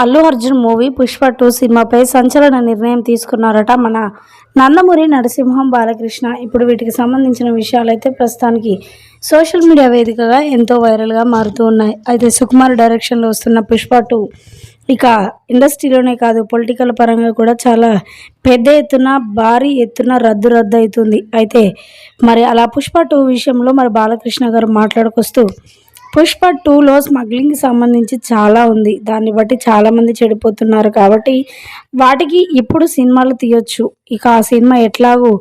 Allu Arjun movie 'Pushpa 2' సినిమాపై సంచలన నిర్ణయం తీసుకున్నారట మన నందమూరి నరసింహం బాలకృష్ణ. ఇప్పుడు వీటికి సంబంధించిన విషయాలైతే ప్రస్తుతానికి సోషల్ మీడియా వేదికగా ఎంతో వైరల్గా మారుతూ ఉన్నాయి. అయితే సుకుమార్ డైరెక్షన్లో వస్తున్న 'పుష్ప 2' ఇక ఇండస్ట్రీలోనే కాదు, పొలిటికల్ పరంగా కూడా చాలా పెద్ద ఎత్తున, భారీ ఎత్తున రద్దు అవుతుంది. అయితే మరి అలా 'పుష్ప 2' విషయంలో మరి బాలకృష్ణ గారు మాట్లాడుకొస్తూ, 'పుష్ప 2లో స్మగ్లింగ్కి సంబంధించి చాలా ఉంది. దాన్ని బట్టి చాలామంది చెడిపోతున్నారు. కాబట్టి వాటికి ఇప్పుడు సినిమాలు తీయొచ్చు. ఇక ఆ సినిమా ఎట్లాగూ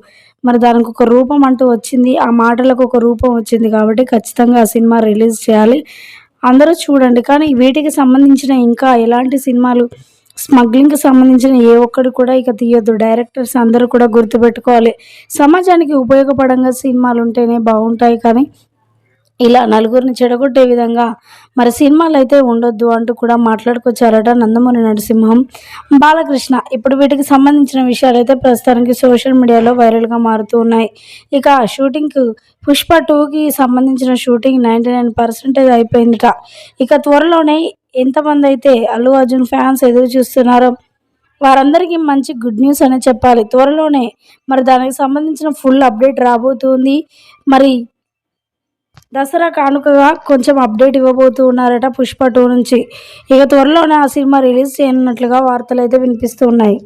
మరి దానికి ఒక రూపం అంటూ వచ్చింది. ఆ మాటలకు ఒక రూపం వచ్చింది. కాబట్టి ఖచ్చితంగా ఆ సినిమా రిలీజ్ చేయాలి. అందరూ చూడండి. కానీ వీటికి సంబంధించిన ఇంకా ఎలాంటి సినిమాలు, స్మగ్లింగ్కి సంబంధించిన ఏ ఒక్కటి కూడా ఇక తీయొద్దు. డైరెక్టర్స్ అందరూ కూడా గుర్తుపెట్టుకోవాలి. సమాజానికి ఉపయోగపడంగా సినిమాలు ఉంటేనే బాగుంటాయి. కానీ ఇలా నలుగురిని చెడగొట్టే విధంగా మరి సినిమాలైతే ఉండొద్దు అంటూ కూడా మాట్లాడుకొచ్చారట నందమూరి నరసింహం బాలకృష్ణ. ఇప్పుడు వీటికి సంబంధించిన విషయాలైతే ప్రస్తుతానికి సోషల్ మీడియాలో వైరల్గా మారుతూ ఉన్నాయి. ఇక షూటింగ్కు 'పుష్ప 2'కి సంబంధించిన షూటింగ్ 99% అయిపోయిందట. ఇక త్వరలోనే ఎంతమంది అయితే అల్లు అర్జున్ ఫ్యాన్స్ ఎదురు చూస్తున్నారో వారందరికీ మంచి గుడ్ న్యూస్ అనే చెప్పాలి. త్వరలోనే మరి దానికి సంబంధించిన ఫుల్ అప్డేట్ రాబోతుంది. మరి దసరా కానుకగా కొంచెం అప్డేట్ ఇవ్వబోతూ ఉన్నారట 'పుష్ప 2' నుంచి. ఇక త్వరలోనే ఆ సినిమా రిలీజ్ చేయనున్నట్లుగా వార్తలైతే వినిపిస్తూ ఉన్నాయి.